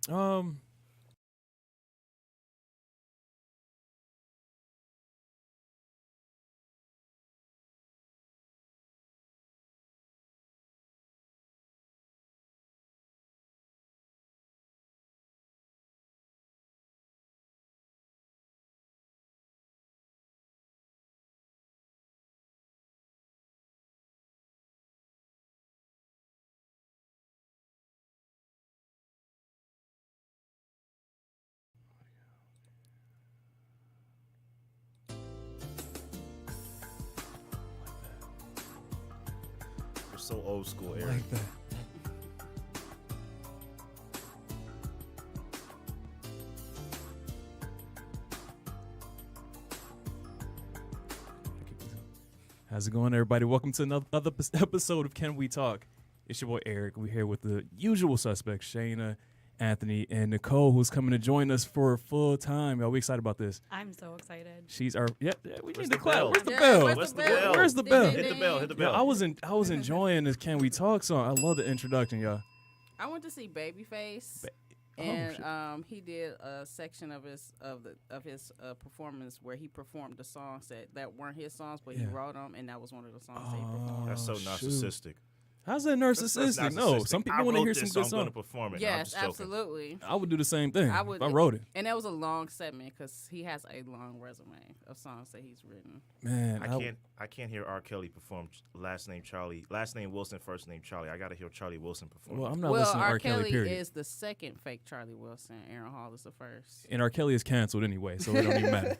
Um, We're so old school, I Eric. like that. How's it going, everybody? Welcome to another episode of Can We Talk? It's your boy Eric. We're here with the usual suspects, Shayna, Anthony, and Nicole, who's coming to join us for full time. Are we excited about this? I'm so excited. She's our we Where's need the to clap. bell? Where's the Yeah, bell? Where's the bell? Where's the bell? Hit the bell. Hit the Yeah, bell. I was enjoying this Can We Talk song. I love the introduction, y'all. I went to see Babyface, Oh, and shit. he did a section of his performance where he performed the songs that weren't his songs, but he Yeah. wrote them, and that was one of the songs that he performed. That's so shoot. narcissistic. How's that narcissistic? No, some people want to hear some good I'm going to songs. perform it. Yes, I'm just joking. absolutely. I would do the same thing I would. if I wrote it. And that was a long segment because he has a long resume of songs that he's written. Man, I can't hear R. Kelly perform last name Wilson, first name Charlie. I got to hear Charlie Wilson perform. Well, I'm not Well, listening to R. R. Kelly, period. is the second fake Charlie Wilson. Aaron Hall is the first. And R. Kelly is canceled anyway, so it don't even matter.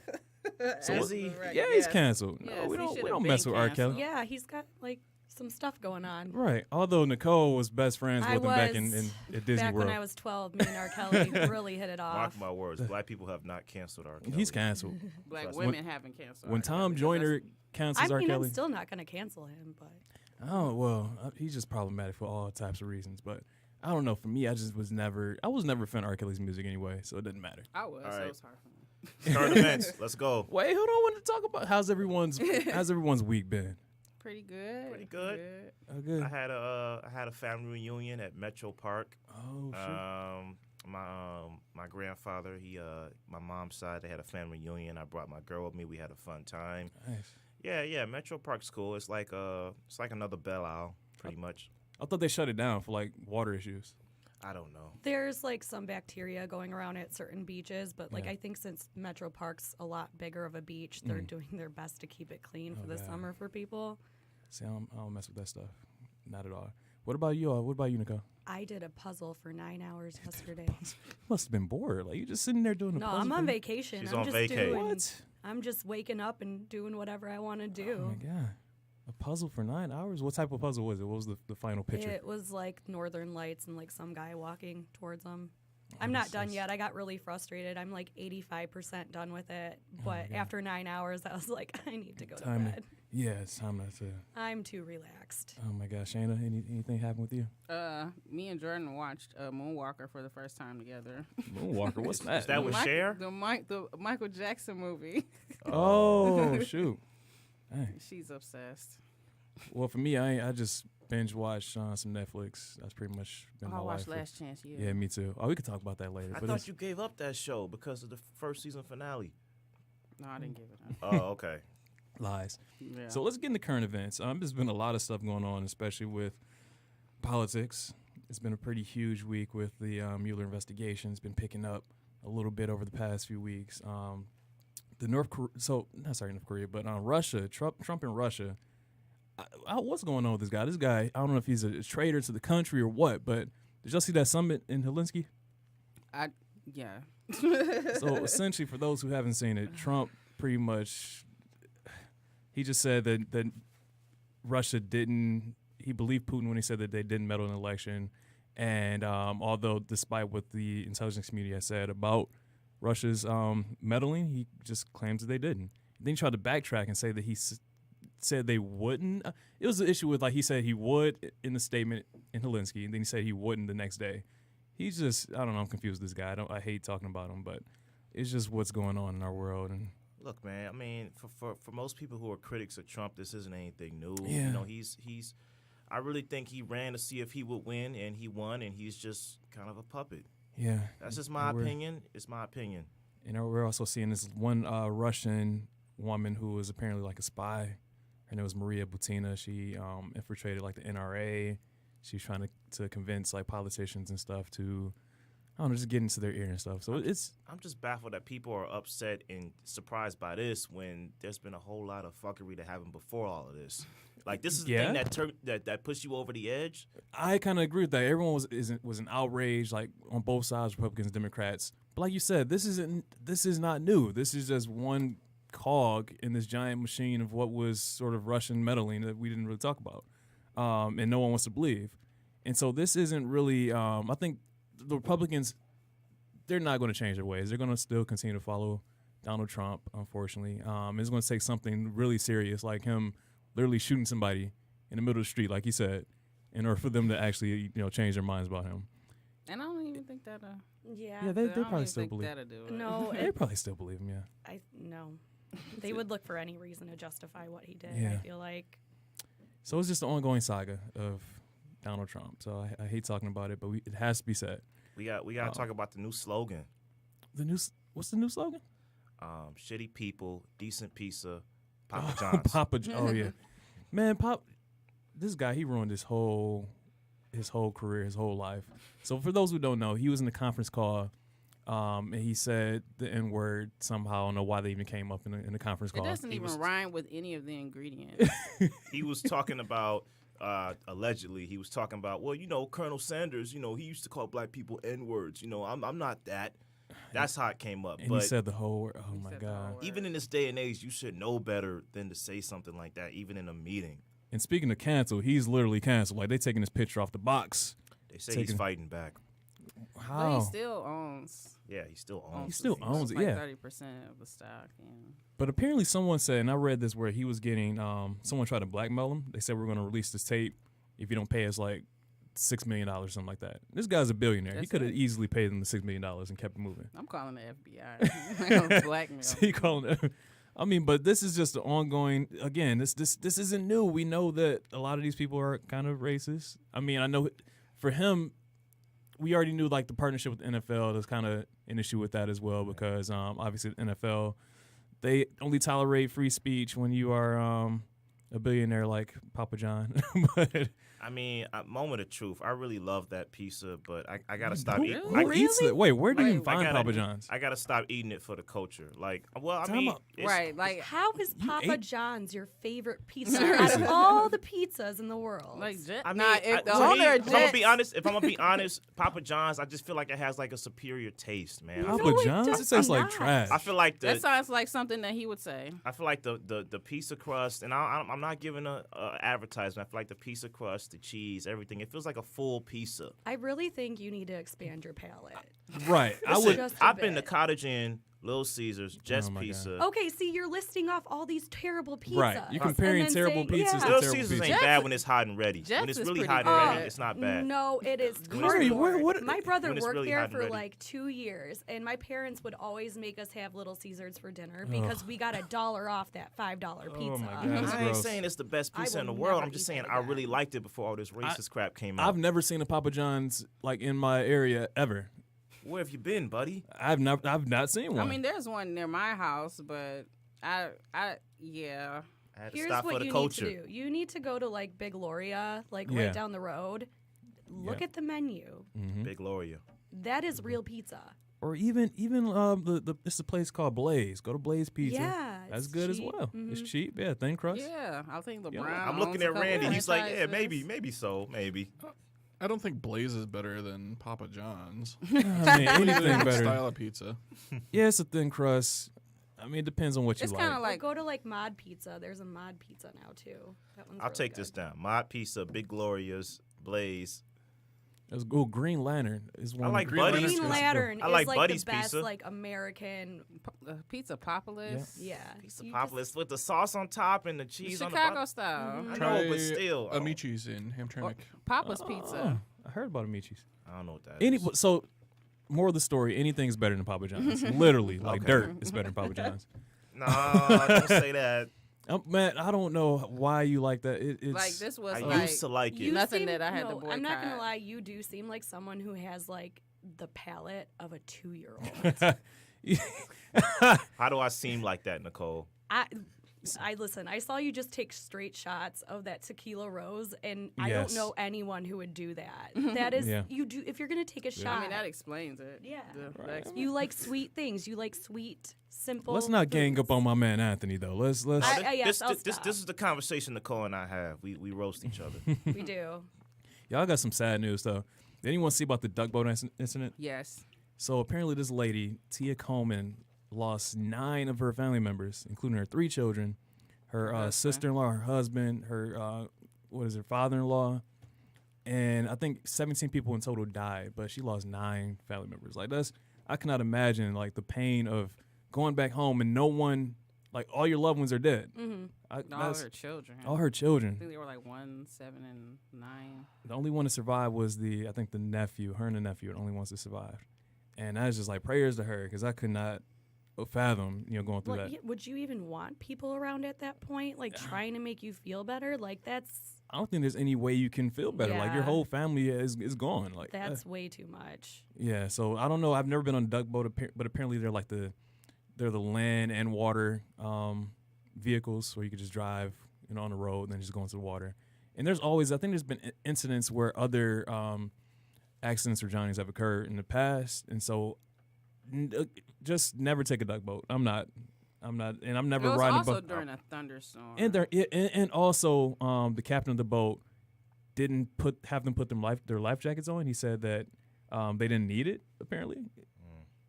So is he? Yeah, he's canceled. Yes, No, we he don't should've mess been with R. canceled. Kelly. Yeah, he's got like some stuff going on. Right. Although Nicole was best friends I with him back was at Disney Back World. when I was 12, me and R. Kelly really hit it Mark off. my words. Black people have not canceled R. Kelly. He's canceled. Black Trust women haven't canceled. When R. Tom Kelly. Joyner That's- cancels I R. mean, Kelly. I'm still not going to cancel him, but Oh, well, he's just problematic for all types of reasons. But I don't know. For me, I was never a fan of R. Kelly's music anyway, so it didn't matter. I was. All So right. it was hard for me. Current events. Let's go. Wait, hold on. I want to talk about how's everyone's week been? Pretty good. Pretty good. Oh, good. I had a family reunion at Metro Park. Oh, shit. My grandfather, my mom's side, they had a family reunion. I brought my girl with me. We had a fun time. Nice. Yeah. Metro Park's cool. It's like another Belle Isle, pretty much. I thought they shut it down for like water issues. I don't know. there's like some bacteria going around at certain beaches. But like Yeah. I think since Metro Park's a lot bigger of a beach, they're doing their best to keep it clean for the God. summer for people. See, I don't mess with that stuff. Not at all. What about you? What about you, Nicole? I did a puzzle for 9 hours yesterday. Must have been bored. Like you just sitting there doing a No, puzzle. I'm on for- vacation. She's I'm on just vacay. doing. What? I'm just waking up and doing whatever I want to Oh do. my god. A puzzle for 9 hours? What type of puzzle was it? What was the final picture? It was like Northern Lights and like some guy walking towards them. Oh, I'm not this done is- yet. I got really frustrated. I'm like 85% done with it. Oh my But God. after 9 hours, I was like, I need to go to Time to- bed. Yeah, it's time to. I'm too relaxed. Oh my gosh, Shayna, anything happen with you? Me and Jordan watched Moonwalker for the first time together. Moonwalker, what's that? Is that with Cher? The Michael Jackson movie. Oh shoot. Dang. She's obsessed. Well, for me, I just binge watched some Netflix. That's pretty much been Oh, my I life. watched Last Chance You. Yeah, me too. Oh, we could talk about that later. I but thought it's- you gave up that show because of the first season finale. No, I didn't give it up. Oh, okay. lies. Yeah. So let's get into current events. There's been a lot of stuff going on, especially with politics. It's been a pretty huge week with the Mueller investigation. It's been picking up a little bit over the past few weeks. North Korea, but Russia, Trump and Russia. What's going on with this guy? This guy, I don't know if he's a traitor to the country or what, but did y'all see that summit in Helsinki? Yeah. So essentially, for those who haven't seen it, Trump pretty much, he just said that Russia didn't, he believed Putin when he said that they didn't meddle in the election. And although despite what the intelligence community has said about Russia's meddling, he just claims that they didn't. Then he tried to backtrack and say that he said they wouldn't. It was an issue with, like, he said he would in the statement in Helsinki, and then he said he wouldn't the next day. He's just, I don't know, I'm confused with this guy. I hate talking about him, but it's just what's going on in our world. And Look, man. I mean, for most people who are critics of Trump, this isn't anything new. Yeah. You know, he's. I really think he ran to see if he would win, and he won, and he's just kind of a puppet. Yeah. That's just my we're- opinion. It's my opinion. You know, we're also seeing this one Russian woman who was apparently like a spy. Her name was Maria Butina. She infiltrated like the NRA. She's trying to convince like politicians and stuff to, I don't know, just get into their ear and stuff. So I'm just baffled that people are upset and surprised by this when there's been a whole lot of fuckery that happened before all of this. Like, this is the thing that pushed you over the edge. I kind of agree with that. Everyone was an outrage, like on both sides, Republicans, Democrats. But like you said, this is not new. This is just one cog in this giant machine of what was sort of Russian meddling that we didn't really talk about, and no one wants to believe. And so this isn't really. I think the Republicans, they're not going to change their ways. They're going to still continue to follow Donald Trump. Unfortunately, it's going to take something really serious, like him literally shooting somebody in the middle of the street, like he said, in order for them to actually change their minds about him. And I don't even think that. Yeah. They probably still believe. That'll do it. No, They probably still believe him. Yeah. no. They would look for any reason to justify what he did. Yeah. I feel like. So it's just an ongoing saga of Donald Trump. So I hate talking about it, but it has to be said. We got to talk about the new slogan. What's the new slogan? Shitty people, decent pizza, Papa John's. Oh yeah, man, this guy, he ruined his whole career, his whole life. So for those who don't know, he was in the conference call, and he said the N-word somehow. I don't know why they even came up in the conference call. It doesn't even rhyme with any of the ingredients. He was talking about, allegedly, he was talking about, well, Colonel Sanders, he used to call black people N-words. I'm not that. That's how it came up. And but he said the whole word. Oh my God. even in this day and age, you should know better than to say something like that, even in a meeting. And speaking of cancel, he's literally canceled. Like, they taking his picture off the box. They say he's fighting back. How? But he still owns. Yeah, he still owns. He still owns it, like yeah. 30% of the stock. Yeah. But apparently someone said, and I read this, where he was getting, someone tried to blackmail him. They said, we're going to release this tape if you don't pay us like $6 million or something like that. This guy's a billionaire. He could have easily paid them the $6 million and kept it moving. I'm calling the FBI. Blackmail. So he calling it. I mean, but this is just an ongoing. Again, this isn't new. We know that a lot of these people are kind of racist. I mean, I know for him, we already knew like the partnership with the NFL. There's kind of an issue with that as well because obviously the NFL, they only tolerate free speech when you are a billionaire like Papa John. But I mean, a moment of truth. I really love that pizza, but I gotta stop eating. who eats it? Wait, where do you even find Papa John's? I gotta stop eating it for the culture. Like, well, I Time mean, out. Right, like How is Papa ate- John's your favorite pizza out Seriously. of all the pizzas in the world? like Jet. I mean, nah, if the to me, owner of if I'm gonna Jets- be honest, Papa John's, I just feel like it has like a superior taste, man. Papa No, it John's? It does tastes like not. trash. I feel like that sounds like something that he would say. I feel like the pizza crust, and I'm not giving a advertisement. I feel like the pizza crust, the cheese, everything. It feels like a full pizza. I really think you need to expand your palate. Right. I Listen, would. Just a I've been to bit. Cottage Inn, Little Caesars, Jets Oh my God. Pizza. Okay, see, you're listing off all these terrible pizzas. Right. You're comparing and then terrible saying, pizzas yeah. to Little terrible Caesars pizza. ain't Jets- bad when it's hot and ready. Jets When it's is really pretty hot good. and ready, it's not bad. No, it is When it's really- cardboard. what- My brother when it's worked really there hot and for ready. like 2 years, and my parents would always make us have Little Caesars for dinner because we got $1 off that $5 pizza. my God. That's I ain't gross. saying it's the best I pizza in the will world. never I'm just eat saying that I again. really liked it before all this racist crap came out. I've never seen a Papa John's like in my area ever. Where have you been, buddy? I've not seen one. I mean, there's one near my house, but yeah. I had to Here's stop what for the you culture. need to do. You need to go to like Big Loria, like Yeah. right down the road. Look Yeah. at the menu. Big Gloria. That is real pizza. or even the it's a place called Blaze. Go to Blaze Pizza. Yeah, That's it's good as cheap. well. It's cheap. Yeah, thin crust. Yeah, I think LeBron. Yeah. I'm looking owns a at couple Randy. He's like, yeah, franchises. maybe so, maybe. I don't think Blaze is better than Papa John's. I mean, anything better. Style of pizza. Yeah, it's a thin crust. I mean, it depends on what you It's like. kind of Or like go to like Mod Pizza. There's a Mod Pizza now too. That one's I'll really take good. this down. Mod Pizza, Big Glorias, Blaze. Let's go. Green Lantern is one. I like Green Buddy's. Lantern's Green good. Lantern I is like like Buddy's the best pizza. like American. Pizza Populis. Yeah, Pizza you Populis with the sauce on top and the cheese on the Chicago bottom. style. I Try know, but still. Amici's in Hamtramck. Papa's Pizza. I heard about Amici's. I don't know what that is. So, more of the story: anything's better than Papa John's. Literally, like Okay. dirt is better than Papa John's. Nah, don't say that. Man, I don't know why you like that. It's Like this was I like used to like it. You Nothing seem- that I had to no, I'm not gonna boycott. lie. You do seem like someone who has like the palate of a 2-year-old. How do I seem like that, Nicole? I listen. I saw you just take straight shots of that tequila rose, and I Yes. don't know anyone who would do that. That is, Yeah. you do if you're gonna take a shot. I mean, that explains it. Yeah. That You like sweet things. You like sweet, simple. Let's not gang foods. up on my man Anthony though. Let's. Yes, I'll This stop. is the conversation Nicole and I have. We roast each other. We do. Y'all got some sad news though. Did anyone see about the duck boat incident? Yes. So apparently this lady, Tia Coleman, lost 9 of her family members, including her 3 children, her husband. sister-in-law, her husband, her father-in-law, and I think 17 people in total died, but she lost 9 family members. Like I cannot imagine like the pain of going back home and no one, like all your loved ones are dead. Mm-hmm. All her children. All her children. I think they were like 1, 7, and 9. The only one to survive was the nephew. Her and the nephew are the only ones to survive. And I was just like prayers to her because I could not fathom, going through that. Would you even want people around at that point, like trying to make you feel better? Like that's I don't think there's any way you can feel better. Like your Yeah. whole family is gone. Like that's way too much. yeah. So I don't know. I've never been on a duck boat, but apparently they're like they're the land and water vehicles where you could just drive on the road and then just go into the water. And there's always, I think there's been incidents where other accidents or drownings have occurred in the past, and so just never take a duck boat. I'm not, and I'm never It was riding also a boat. during a thunderstorm. And also the captain of the boat didn't have them put their life jackets on. He said that they didn't need it apparently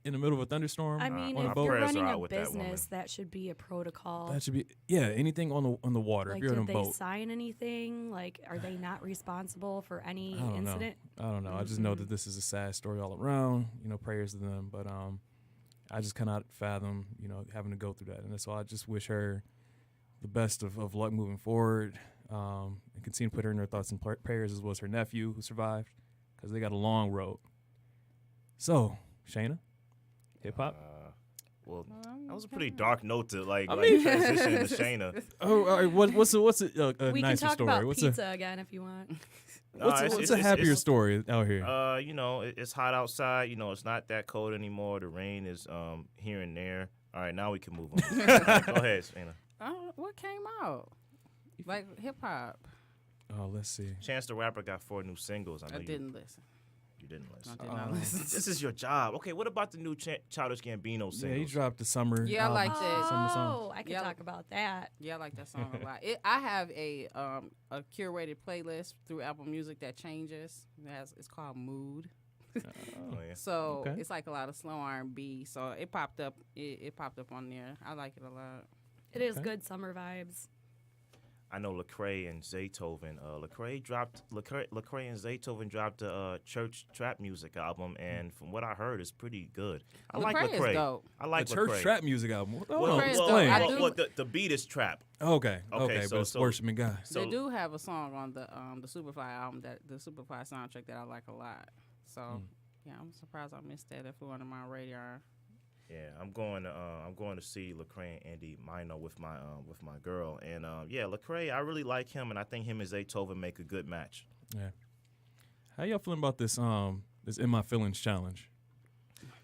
in the middle of a thunderstorm. I mean, on a if boat. you're Prayers are running out a with that business, that should be a protocol. That should be anything on the water. Like, if you're did on a they boat, sign anything? Like, are they not responsible for any I don't incident? know. I don't know. I just know that this is a sad story all around. Prayers to them, but I just cannot fathom having to go through that, and that's why I just wish her the best of luck moving forward, and continue to put her in her thoughts and prayers, as well as her nephew who survived, because they got a long road. So, Shayna, hip hop. Well, that was a pretty dark note to mean- transition to Shayna. Oh, all right. What's a We can nicer talk story? about What's pizza again if you want. what's a happier story out here? It's hot outside. It's not that cold anymore. The rain is here and there. All right, now we can move on. Go ahead, Shayna. What came out? Like hip hop. Oh, let's see. Chance the Rapper got 4 new singles. I didn't listen. You didn't listen. I did not listen. This is your job. Okay, what about the new Childish Gambino singles? Yeah, he dropped the summer. Yeah, I album, like that. Summer song. Oh, I could Yeah. talk about that. Yeah, I like that song a lot. I have a curated playlist through Apple Music that changes. It's called Mood. Oh, yeah. So Okay. it's like a lot of slow R&B. So it popped up. It popped up on there. I like it a lot. It is Okay. good summer vibes. I know Lecrae and Zaytoven. Lecrae and Zaytoven dropped a church trap music album, and from what I heard, it's pretty good. I like Lecrae is Lecrae. dope. I like The church Lecrae. trap music album. Well, Lecrae is dope. explain. I do- the beat is trap. Okay, Okay, but it's so- worshiping God. So They do have a song on the Superfly album, the Superfly soundtrack that I like a lot. So yeah, I'm surprised I missed that. It flew under my radar. yeah, I'm going to see Lecrae and Andy Mino with my girl, and Lecrae, I really like him, and I think him and Zaytoven make a good match. Yeah. How y'all feeling about this this In My Feelings challenge?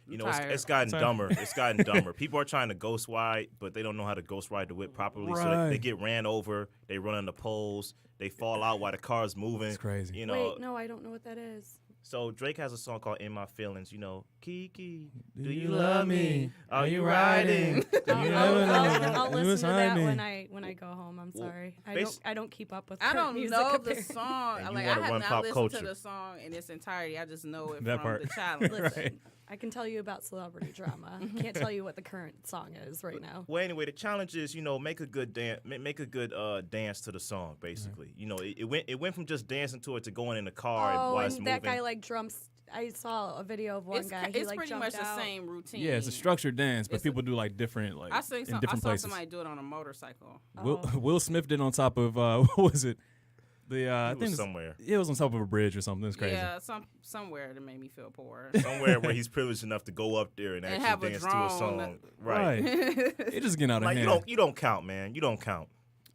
It's gotten Tired. dumber. It's gotten dumber. People are trying to ghost ride, but they don't know how to ghost ride the whip properly. So they Right. get ran over. They run into poles. They fall out while the car's moving. It's crazy. Wait, no, I don't know what that is. So Drake has a song called "In My Feelings." Kiki, Do you love me? Are you riding? I'll You listen to that beside me. when I go home. I'm Well, sorry. bas- I don't keep up with I current don't music know the apparently. song. And you Like I wanna have run not pop listened culture. to the song in its entirety. I just know it That from part. the challenge. Listen, I can tell you about celebrity drama. Can't tell you what the current song is right now. Well, anyway, the challenge is make a good dance, make a good dance to the song. Basically, it went from just dancing to it to going in the car Oh, while it's and moving. that guy like drums. I saw a video of one It's, guy. He it's like pretty jumped much out. the same routine. Yeah, it's a structured dance, but It's people do like different I seen in some. I different saw places. somebody do it on a motorcycle. Will Smith did on top of what was it? I It think was somewhere. it was on top of a bridge or something. It's crazy. Yeah, somewhere that made me feel poor. Somewhere where he's privileged enough to go up there and And actually have a dance to a drone song. that- Right. It just getting out of Like hand. you don't count, man. You don't count.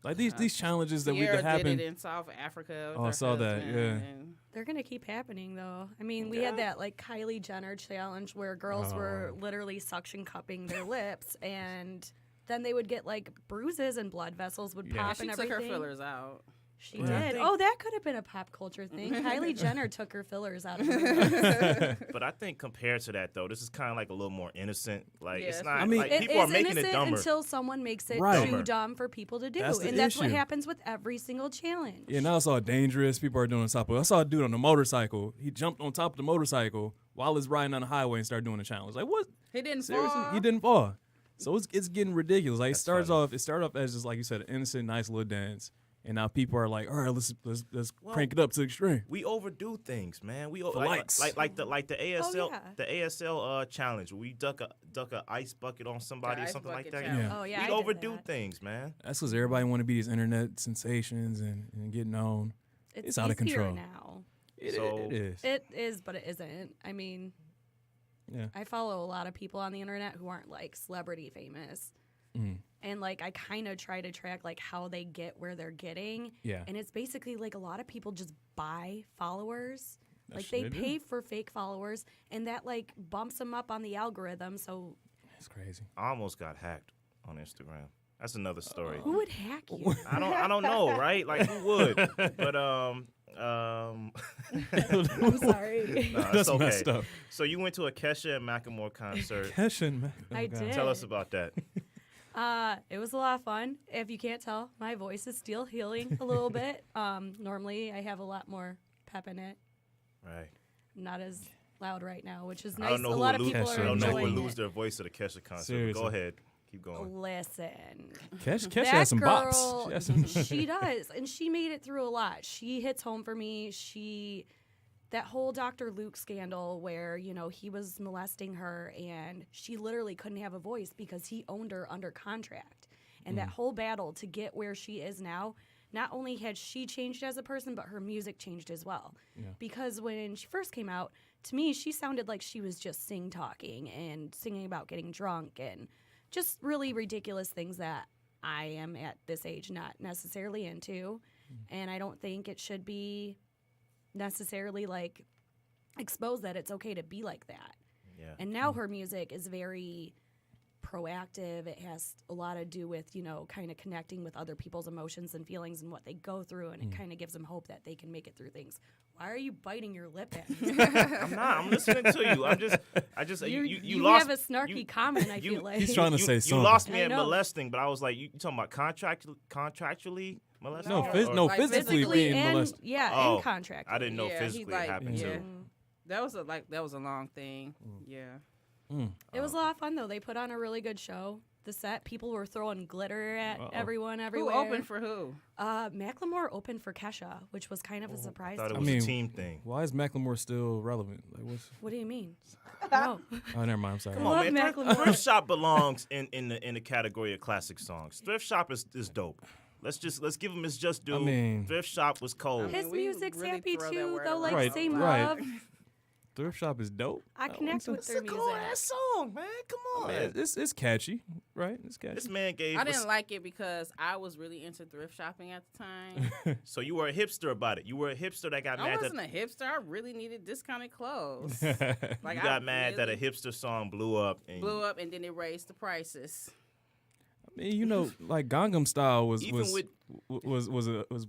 Like these challenges that Sierra happen. did it in South Africa. Oh, I saw that, yeah. They're gonna keep happening though. I mean, we had that like Kylie Jenner challenge where girls were literally suction cupping their lips, and then they would get like bruises and blood vessels would pop She and took everything. her fillers out. She Yeah. did. Oh, that could have been a pop culture thing. Kylie Jenner took her fillers out of her. But I think compared to that, though, this is kind of like a little more innocent. Like, Yeah, it's it's not. I mean, like, It people are is making it innocent dumber. until someone makes it Right. too dumb for people to do, That's the and that's what issue. happens with every single challenge. Yeah, now it's all dangerous. People are doing on top of. I saw a dude on a motorcycle. He jumped on top of the motorcycle while he's riding on the highway and started doing a challenge. Like what? He didn't Seriously, fall. he didn't fall. So it's getting ridiculous. Like That's it started funny. off as just like you said, an innocent, nice little dance, and now people are like, all right, let's crank it up to the extreme. We overdo things, man. We For like likes. like the ASL yeah. the ASL challenge. Where we duck a ice bucket on somebody The or ice something like bucket that. challenge. Yeah. Oh yeah, We I did overdo that. things, man. That's because everybody want to be these internet sensations and get known. It's out of easier control. now. So- It is. It is, but it isn't. I mean, Yeah. I follow a lot of people on the internet who aren't like celebrity famous. Mm. And like I kind of try to track like how they get where they're getting. Yeah. And it's basically like a lot of people just buy followers. That's Like they what they do. pay for fake followers, and that like bumps them up on the algorithm. So It's crazy. I almost got hacked on Instagram. That's another story. who would hack you? I don't know, right? Like who would? But I'm sorry. nah, it's That's okay. messed up. So you went to a Kesha and Macklemore concert. Keshin, man. I God. did. Tell us about that. It was a lot of fun. If you can't tell, my voice is still healing a little bit. Normally I have a lot more pep in it. Right. I'm not as loud right now, which is I nice. don't know A who lot would of lose. people Kesha. are I don't know who would enjoying lose it. their voice at a Kesha concert. Seriously. But go ahead. Keep going. Listen, Kesha that has some girl, bops. She has some- she does, and she made it through a lot. She hits home for me. That whole Dr. Luke scandal where, you know, he was molesting her and she literally couldn't have a voice because he owned her under contract. And that whole battle to get where she is now, not only had she changed as a person, but her music changed as well. Yeah. Because when she first came out, to me, she sounded like she was just sing-talking and singing about getting drunk and just really ridiculous things that I am at this age not necessarily into. And I don't think it should be necessarily like exposed that it's okay to be like that. Yeah. And now her music is very proactive. It has a lot to do with, you know, kind of connecting with other people's emotions and feelings and what they go through, and it kind of gives them hope that they can make it through things. Why are you biting your lip at me? I'm not. I'm listening to you. I just. You have lost. a snarky you- comment, I you- feel like. He's trying to say You something. lost me I at know. molesting, but I was like, you talking about contractually molesting? No, her, phys- or- no, Like physically physically being and, molested. yeah, Oh, and contract. I didn't know Yeah, he physically like- it happened yeah. too. That was a long thing. Yeah. It was a lot of fun though. They put on a really good show. The set, people were throwing glitter at everyone everywhere. Who opened for who? Macklemore opened for Kesha, which was kind of a surprise. Thought to it I was me. mean, a team thing. Why is Macklemore still relevant? Like, what's? What do you mean? No. Oh, never mind. I'm sorry. Come love on, man. Macklemore. Thrift Shop belongs in the category of classic songs. Thrift Shop is dope. Let's give him his just due. I mean- Thrift Shop was cold. His we music's really happy throw that too, word though. Like Right, same right. love. Thrift Shop is dope. I connect with It's their a music. cool ass song, man. Come on. It's catchy, right? It's catchy. This man gave I us. didn't like it because I was really into thrift shopping at the time. So you were a hipster about it. You were a hipster that got I mad wasn't that a hipster. I really needed discounted clothes. you Like I got mad that a really hipster song blew up. And blew up, and then it raised the prices. I mean, you know, like Gangnam Style was Even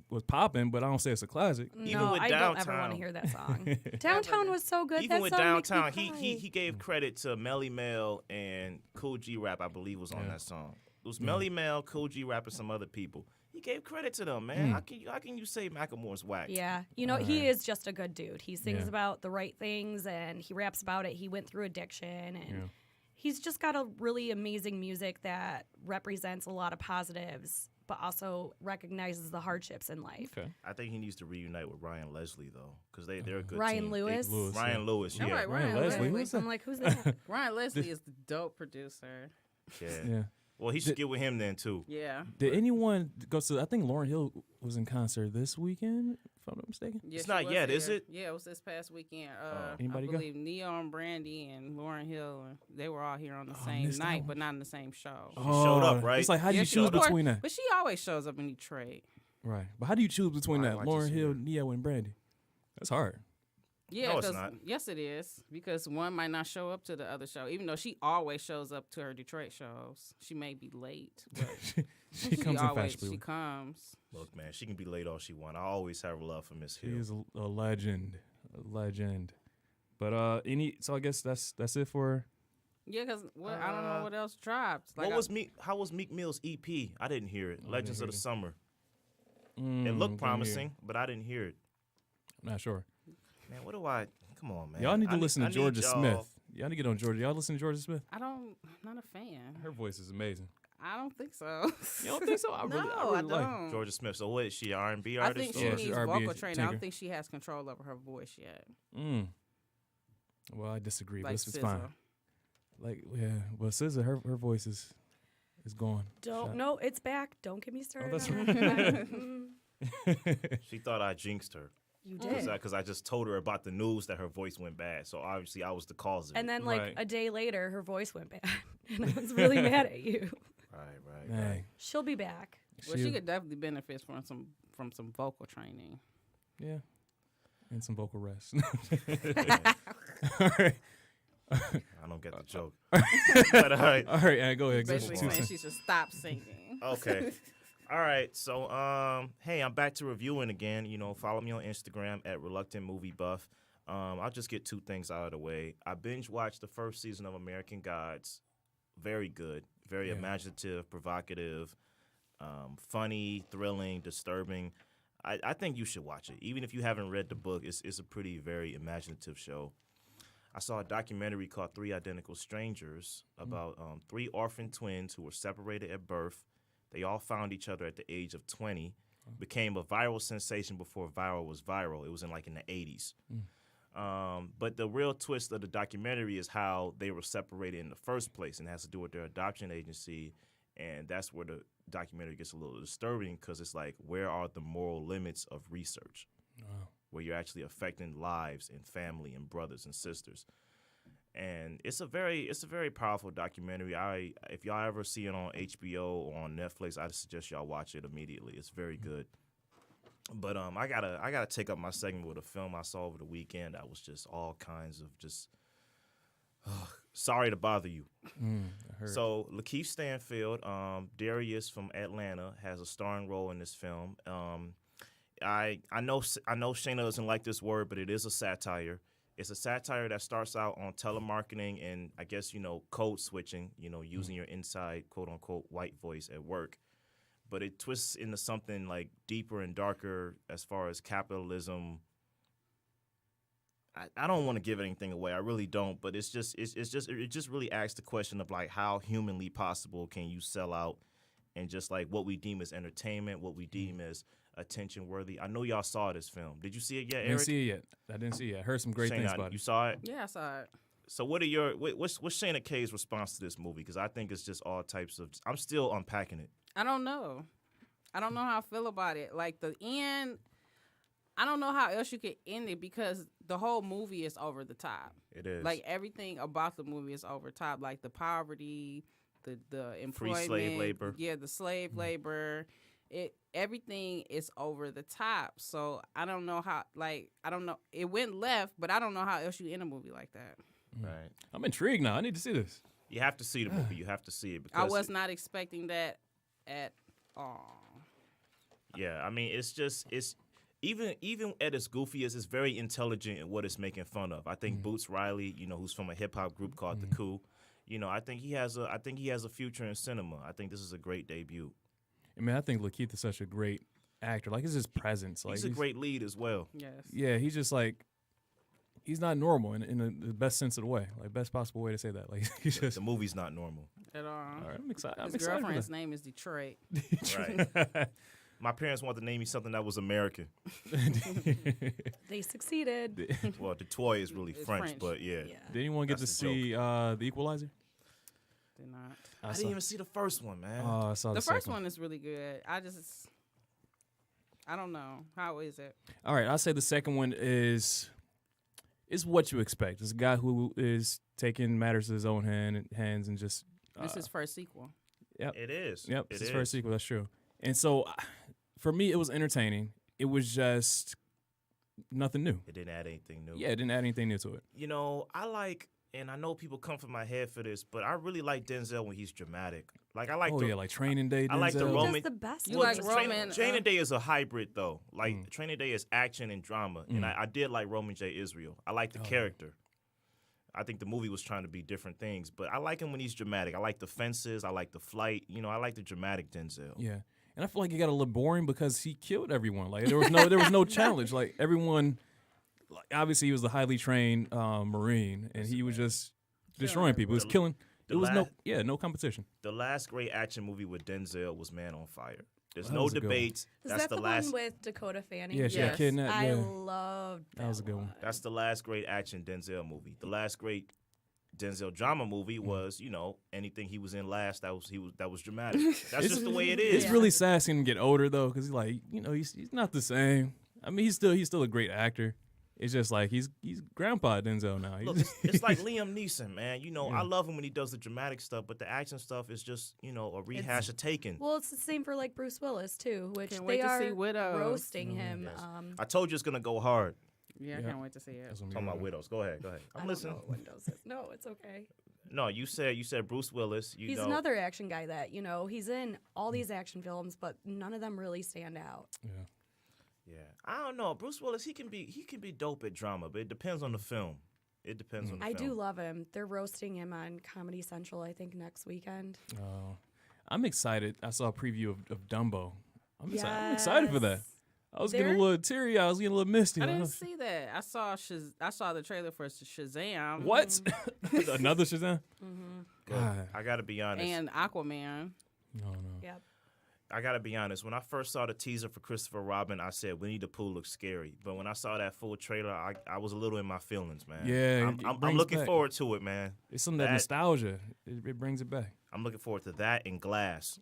was popping, but I don't say it's a classic. Even No, with I don't ever want Downtown. to hear that song. Downtown was so good. Even that with song makes me Downtown, cry. he gave credit to Melly Mel and Cool G Rap, I believe, was on that song. It was Melly Mel, Cool G Rap, and some other people. He gave credit to them, man. How can you say Macklemore's whack? Yeah, you know, he is just a good dude. He sings Yeah. about the right things and he raps about it. He went through addiction and Yeah. he's just got a really amazing music that represents a lot of positives, but also recognizes the hardships in life. Okay. I think he needs to reunite with Ryan Leslie though, because they're a good Ryan team. Lewis? Lewis. Ryan Lewis, I'm yeah. like, Ryan Ryan Leslie, Leslie. who's that? I'm like, who's that? Ryan Leslie is the dope producer. yeah. Yeah. Well, he should get with him then too. Yeah. Did anyone go to? I think Lauryn Hill was in concert this weekend I'm not mistaken. Yeah, It's she not was yet, here. is it? Yeah, it was this past weekend. Anybody I go? believe Neo and Brandy and Lauren Hill, they were all here on the Oh, I same missed that night, one. but not in the same show. She showed up, right? It's like, how do Yeah, you she choose showed up. between that? But she always shows up in Detroit. Right. But how do you choose between Why that? do I Lauren just see Hill, her? Neo, and Brandy. That's hard. Yeah, No, it's 'cause- not. yes, it is, because one might not show up to the other show, even though she always shows up to her Detroit shows. She may be late, but she comes in always fashionably. she comes. Look, man, she can be late all she want. I always have love for Miss She Hill. is a legend. A legend. But so I guess that's it for Yeah, because I don't know what else dropped. Like How was Meek Mill's EP? I didn't hear it. I Legends didn't of the hear it. Summer. Mm, It looked didn't promising, hear. but I didn't hear it. I'm not sure. Man, what do I? Come on, man. Y'all need to I listen to I need Georgia y'all- Smith. Y'all need to get on Georgia. Y'all listen to Georgia Smith? I'm not a fan. Her voice is amazing. I don't think so. You don't think so? I really, no, I really like. don't. Georgia Smith. So what is she? An R&B I artist? think she Yeah, or- she's needs R&B vocal training. I tinker. don't think she has control over her voice yet. Well, I disagree, Like but it's fine. SZA. Like, yeah, well, SZA, her voice is gone. Shot. No, it's back. Don't get me started. that's on right. that. She thought I jinxed her. You did. Because I just told her about the news that her voice went bad. So obviously I was the cause of And it. then, like, Right. a day later, her voice went bad. And I was really mad at you. Right. Dang. She'll be back. Well, she could definitely benefit from some vocal training. Yeah. And some vocal rest. All right. I don't get the joke. But all right. All right, go ahead. Basically Two saying cents. she should stop singing. Okay. All right. So, hey, I'm back to reviewing again. You know, follow me on Instagram at Reluctant Movie Buff. I'll just get two things out of the way. I binge watched the first season of American Gods. Very good. Very Yeah. imaginative, provocative, funny, thrilling, disturbing. I think you should watch it. Even if you haven't read the book, it's a pretty, very imaginative show. I saw a documentary called Three Identical Strangers about three orphan twins who were separated at birth. They all found each other at the age of 20. Became a viral sensation before viral was viral. It was in the 80s. But the real twist of the documentary is how they were separated in the first place, and it has to do with their adoption agency. And that's where the documentary gets a little disturbing, because it's like, where are the moral limits of research? Wow. Where you're actually affecting lives and family and brothers and sisters. And it's a very powerful documentary. If y'all ever see it on HBO or on Netflix, I suggest y'all watch it immediately. It's very good. But I gotta take up my segment with a film I saw over the weekend that was just all kinds of just sorry to bother you. I heard. So Lakeith Stanfield, Darius from Atlanta, has a starring role in this film. I know Shayna doesn't like this word, but it is a satire. It's a satire that starts out on telemarketing and I guess, code switching, using your inside, quote unquote, white voice at work. But it twists into something like deeper and darker as far as capitalism. I don't want to give anything away. I really don't. But it just really asks the question of like, how humanly possible can you sell out and just like what we deem as entertainment, what we deem as attention worthy. I know y'all saw this film. Did you see it yet, Eric? I didn't see it yet. I didn't see it yet. I heard some great things Shayna, about you it. saw it? Yeah, I saw it. So what's Shayna K's response to this movie? Because I think it's just all types of. I'm still unpacking it. I don't know. I don't know how I feel about it. Like the end, I don't know how else you could end it because the whole movie is over the top. It is. Like everything about the movie is over top. Like the poverty, the employment, Free slave labor. Yeah, the slave labor. Everything is over the top. So I don't know how. Like I don't know. It went left, but I don't know how else you end a movie like that. Right. I'm intrigued now. I need to see this. You have to see the movie. You have to see it because I was not expecting that at all. Yeah, I mean, it's even at its goofiest, it's very intelligent in what it's making fun of. I think Boots Riley, who's from a hip hop group called The Coup, I think he has a future in cinema. I think this is a great debut. I mean, I think Lakeith is such a great actor. Like, it's his presence. Like, He's a great lead as well. Yes. Yeah, he's just like, he's not normal in the best sense of the way, like best possible way to say that. Like, he's just. The movie's not normal. At all. All right, I'm excited. I'm His excited. for girlfriend's that. name is Detroit. Right. My parents wanted to name me something that was American. They succeeded. Well, the toy is really It's French, French. but yeah. Did anyone get to That's the joke. see The Equalizer? Did not. I didn't even see the first one, man. I saw The first second one is really good. I don't know. How is it? All right, I'll say the second one is what you expect. It's a guy who is taking matters in his own hands and just. This is first sequel. Yep. It is. Yep. It It's his is. first sequel. That's true. And so, for me, it was entertaining. It was just nothing new. It didn't add anything new. Yeah, it didn't add anything new to it. You know, I like, and I know people come from my head for this, but I really like Denzel when he's dramatic. Like I like Like Training Day. I like the Denzel. He Roman. does the best. You ones. like Roman, Training Day is a hybrid though. Like Mm. Training Day is action and drama, and I did like Roman J. Israel. I like the character. I think the movie was trying to be different things, but I like him when he's dramatic. I like the fences. I like the flight. You know, I like the dramatic Denzel. Yeah, and I feel like he got a little boring because he killed everyone. Like there was no challenge. Like everyone, like obviously he was a highly trained Marine, and he was just destroying people. He was killing. There was no competition. The last great action movie with Denzel was Man on Fire. There's That no was a good one. debates. Is That's that the last. one with Dakota Fanning? Yeah, she Yes. got kidnapped. I Yeah, loved that. that was a good one. That's the last great action Denzel movie. The last great Denzel drama movie was, you know, anything he was in last. That was dramatic. That's just the way it is. It's really sad seeing him get older though, because he's like, he's not the same. I mean, he's still a great actor. It's just like he's Grandpa Denzel now. Look, it's like Liam Neeson, man. You know, Yeah. I love him when he does the dramatic stuff, but the action stuff is just, you know, a rehash of Taken. Well, it's the same for like Bruce Willis too, which Can't wait they to are see Widows. roasting him. Yes. Um, I told you it's gonna go hard. Yeah, I Yeah. can't wait to see it. That's what I'm Talking about hearing. widows. Go ahead. I I'm don't listening. know what Windows is. No, it's okay. No, you said Bruce Willis. He's know, another action guy that he's in all these action films, but none of them really stand out. Yeah. Yeah, I don't know. Bruce Willis, he can be dope at drama, but it depends on the film. It depends on the I film. do love him. They're roasting him on Comedy Central, I think, next weekend. I'm excited. I saw a preview of Dumbo. I'm excited for that. Yes. I was getting They're- a little teary. I was getting a little misty. I didn't see that. I saw the trailer for Shazam. What? Another Shazam? But God. I gotta be honest. And Aquaman. No. Yep. I gotta be honest. When I first saw the teaser for Christopher Robin, I said Winnie the Pooh looks scary. But when I saw that full trailer, I was a little in my feelings, man. Yeah, I'm, it I'm brings looking back. forward to it, man. It's some of that That- nostalgia. It brings it back. I'm looking forward to that and Glass.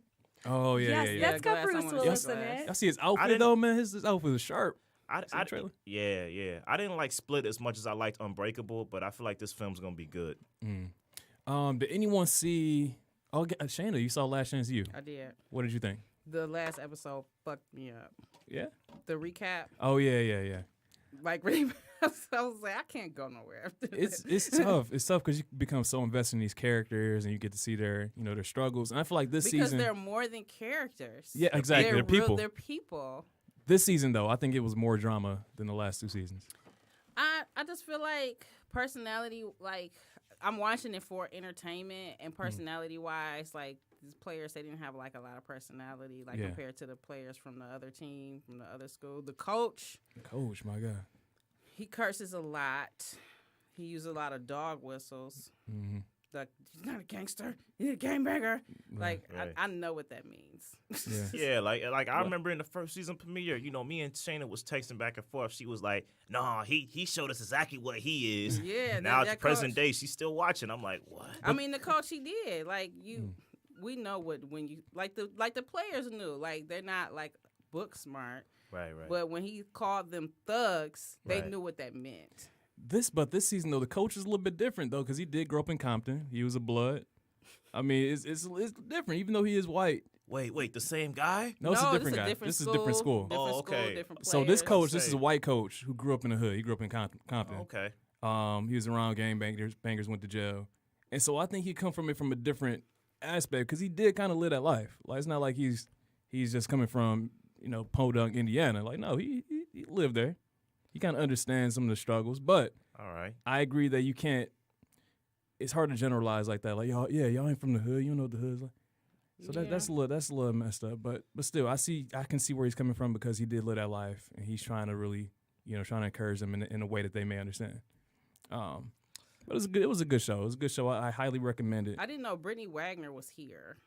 Oh yeah, yes, yeah. that's got Glass, I Bruce wanna Willis see in Glass. it. I see his I outfit didn't- though, man. His outfit was sharp. I the trailer? Yeah. I didn't like Split as much as I liked Unbreakable, but I feel like this film's gonna be good. Did anyone see? Oh, Shayna, you saw Last Chance U. I did. What did you think? The last episode fucked me up. Yeah. The recap, Oh yeah. like really, I was like, I can't go nowhere after this. It's tough. It's tough because you become so invested in these characters and you get to see their their struggles. And I feel like this because season, they're more than characters. Yeah, exactly. They're people. They're people. this season though, I think it was more drama than the last two seasons. I just feel like personality, like I'm watching it for entertainment and personality wise, like these players, they didn't have like a lot of personality, like Yeah. compared to the players from the other team, from the other school. The coach, Coach, my God. he curses a lot. He uses a lot of dog whistles. Mm-hmm. Like, he's not a gangster. He's a gangbanger. Like, Right. I know what that means. Yeah. Yeah, like I remember in the first season premiere, me and Shayna was texting back and forth. She was like, "No, he showed us exactly what he is." Yeah, Now it's that present coach- day, she's still watching. I'm like, what? I mean, the coach, he did. Like, we know what, when you, like the players knew. Like, they're not, like, book smart. Right. But when he called them thugs, they Right. knew what that meant. This season though, the coach is a little bit different though, because he did grow up in Compton. He was a blood. I mean, it's different, even though he is white. Wait, the same guy? No, it's a different this guy. different This is a different school. Different Oh, okay. school, different So this players. coach, this is a Say. white coach who grew up in the hood. He grew up in Compton. Okay. He was around bangers, went to jail, and so I think he come from it from a different aspect because he did kind of live that life. Like it's not like he's just coming from Podunk, Indiana. Like no, he lived there. He kind of understands some of the struggles, but All right. I agree that you can't. It's hard to generalize like that. Like y'all ain't from the hood. You don't know what the hood's like. So that's a little messed up. But still, I can see where he's coming from because he did live that life, and he's trying to really, trying to encourage them in a way that they may understand. But it was a good show. It was a good show. I highly recommend it. I didn't know Brittany Wagner was here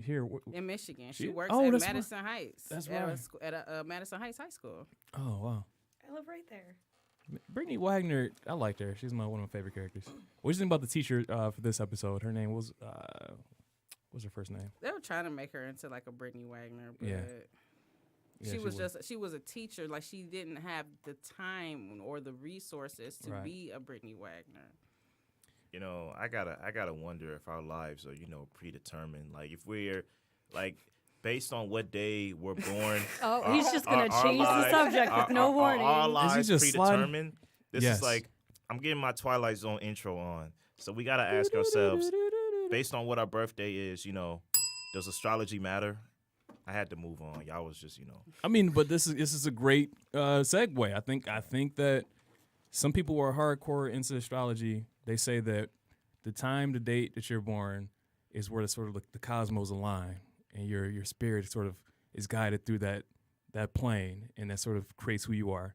Here, in Michigan. She- She works oh, at that's Madison Heights. That's at right. At Madison Heights High School. oh wow, I live right there. Brittany Wagner. I liked her. She's one of my favorite characters. What do you think about the teacher for this episode? Her name was what's her first name? They were trying to make her into like a Brittany Wagner, but Yeah. Yeah, she was a teacher. Like, she didn't have the time or the resources to Right. be a Brittany Wagner. You know, I gotta wonder if our lives are, predetermined. Like, if we're like based on what day we're born. Oh, he's just gonna our change the lives- subject with no warning. Our Is he lives just sliding? predetermined. This Yes. is like I'm getting my Twilight Zone intro on. So we gotta ask ourselves, based on what our birthday is, does astrology matter? I had to move on. Y'all was just, I mean, but this is a great segue. I think that some people who are hardcore into astrology, they say that the time, the date that you're born is where the cosmos align, and your spirit sort of is guided through that plane, and that sort of creates who you are.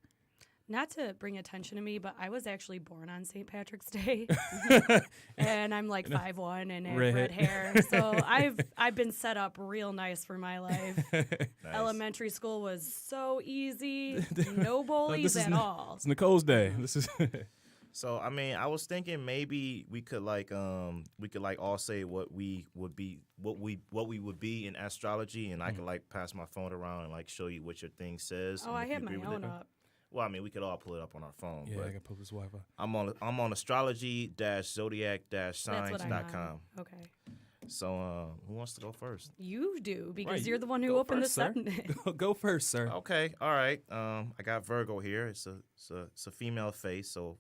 Not to bring attention to me, but I was actually born on St. Patrick's Day, and I'm like 5'1" and I have red Redhead. hair. So I've been set up real nice for my life. nice. Elementary school was so easy, no bullies at all. It's Nicole's day. This is So I mean, I was thinking maybe we could all say what we would be in astrology, and I could like pass my phone around and like show you what your thing says. Oh, and I if you have my agree with own it. up. Well, I mean, we could all pull it up on our phone. yeah. but I got Pope's Wi-Fi. I'm on astrology-zodiac-signs.com. That's what I'm on. Okay. So who wants to go first? You do, because Right, you're the one who go opened first, the sir. segment. Go first, sir. Okay, all right. I got Virgo here. It's a female face, so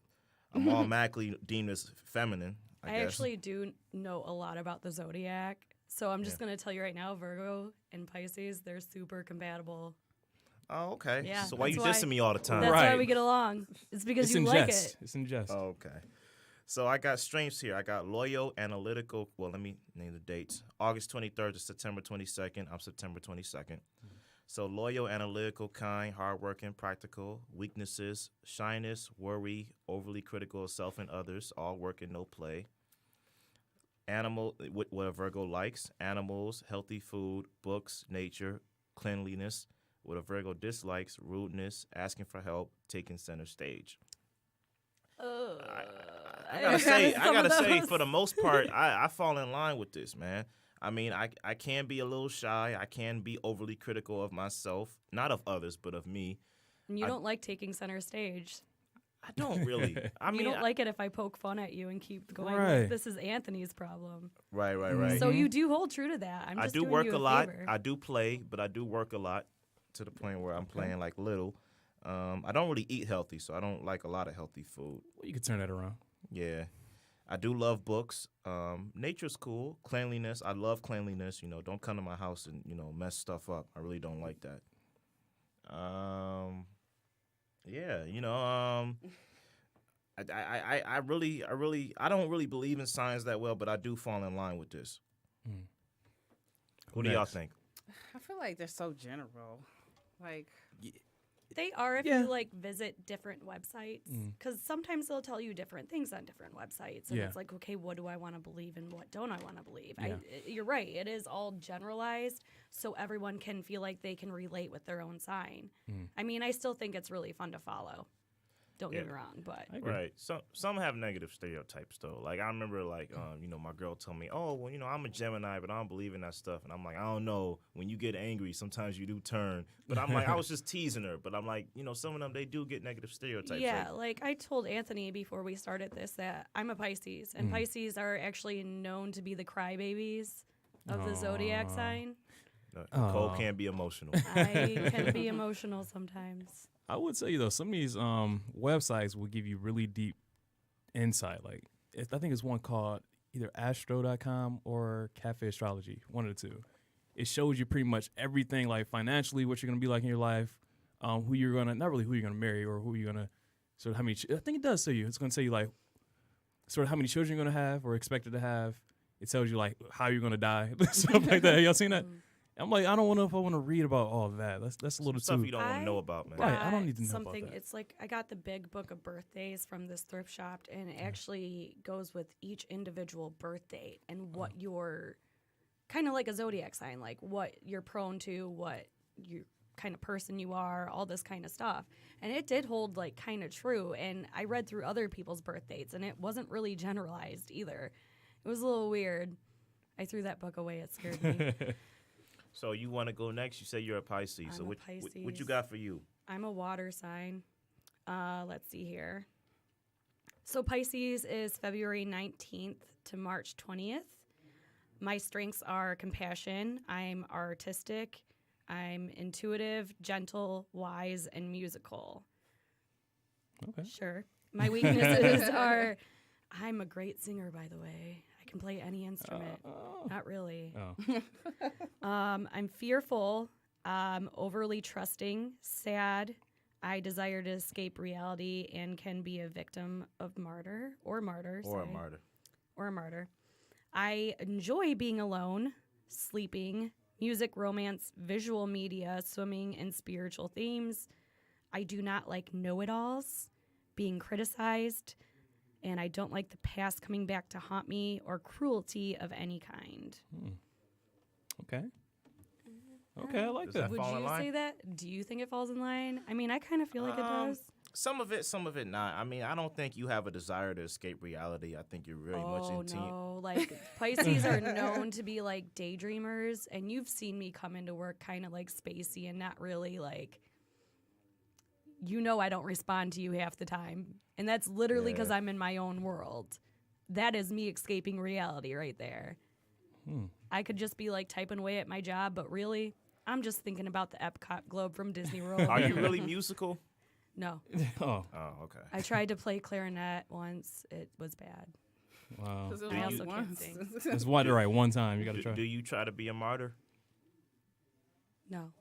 I'm automatically deemed as feminine. I guess. actually do know a lot about the zodiac, so I'm just going to tell you right now, Virgo and Pisces, they're super compatible. Oh, okay. Yeah, So why you that's why- dissing me all the time? That's Right. why we get along. It's because It's you in like jest. it. It's in jest. Okay. So I got strengths here. I got loyal, analytical. Well, let me name the dates. August 23rd to September 22nd. I'm September 22nd. So loyal, analytical, kind, hardworking, practical. Weaknesses: shyness, worry, overly critical of self and others. All work and no play. Animal, what a Virgo likes: animals, healthy food, books, nature, cleanliness. What a Virgo dislikes: rudeness, asking for help, taking center stage. I gotta say, for the most part, I fall in line with this, man. I mean, I can be a little shy. I can be overly critical of myself, not of others, but of me. And you don't like taking center stage. I don't really. I mean, You don't like it if I poke fun at you and keep going. Right. Like, this is Anthony's problem. right. So you do hold true to that. I'm I just do doing work you a lot. favor. I do play, but I do work a lot to the point where I'm playing like little. I don't really eat healthy, so I don't like a lot of healthy food. Well, you can turn that around. Yeah. I do love books. Nature's cool. Cleanliness. I love cleanliness. Don't come to my house and, mess stuff up. I really don't like that. Yeah, I don't really believe in science that well, but I do fall in line with this. What do y'all Next. think? I feel like they're so general. Like, They are if Yeah. you like visit different websites, because sometimes they'll tell you different things on different websites, and Yeah. it's like, okay, what do I want to believe and what don't I want to believe? Yeah. You're right; it is all generalized, so everyone can feel like they can relate with their own sign. I mean, I still think it's really fun to follow. Don't get me Yeah. wrong, but I agree. Right. Some have negative stereotypes though. Like I remember, my girl told me, "Oh, well, I'm a Gemini, but I don't believe in that stuff." And I'm like, "I don't know. When you get angry, sometimes you do turn." But I'm like, I was just teasing her. But I'm like, some of them they do get negative stereotypes. yeah, like I told Anthony before we started this that I'm a Pisces, and Pisces are actually known to be the crybabies of the zodiac sign. Nicole Aw. can be emotional. I can be emotional sometimes. I would say though, some of these websites will give you really deep insight. Like I think it's one called either astro.com or Cafe Astrology, one of the two. It shows you pretty much everything, like financially, what you're gonna be like in your life, who you're gonna not really who you're gonna marry or who you're gonna sort of how many. I think it does tell you. It's gonna tell you like sort of how many children you're gonna have or expected to have. It tells you like how you're gonna die, stuff like that. Y'all seen that? I'm like, I don't know if I want to read about all of that. That's a little Stuff too. you don't want I- to know about, man. Right, I don't need to know something. about that. It's like I got the big book of birthdays from this thrift shop, and it actually goes with each individual birth date and what you're kind of like a zodiac sign, like what you're prone to, what you kind of person you are, all this kind of stuff. And it did hold like kind of true. And I read through other people's birth dates, and it wasn't really generalized either. It was a little weird. I threw that book away. It scared me. So you want to go next? You say you're a Pisces. I'm So a what you Pisces. got for you? I'm a water sign. Let's see here. So Pisces is February 19th to March 20th. My strengths are compassion. I'm artistic. I'm intuitive, gentle, wise, and musical. Okay. Sure. My weaknesses are I'm a great singer, by the way. I can play any instrument. Not really. Oh. I'm fearful, overly trusting, sad. I desire to escape reality and can be a victim of martyr. Or a sorry. martyr. Or a martyr. I enjoy being alone, sleeping, music, romance, visual media, swimming, and spiritual themes. I do not like know-it-alls, being criticized, and I don't like the past coming back to haunt me or cruelty of any kind. Okay. Okay, I like Does that. that Would fall in you line? say that? Do you think it falls in line? I mean, I kind of feel like it does. Some of it not. I mean, I don't think you have a desire to escape reality. I think you're very much Oh, into no. Like, Pisces are known to be, like, daydreamers, and you've seen me come into work kind of, like, spacey and not really, like, I don't respond to you half the time. And that's literally because I'm in my own world. That is me escaping reality right there. I could just be, like, typing away at my job, but really, I'm just thinking about the Epcot globe from Disney World. Are you really musical? No. Oh, Oh, okay. I tried to play clarinet once. It was bad. wow. 'Cause it I was also only can't once. sing. It's one right. One time you got to Do, try. do you try to be a martyr? No.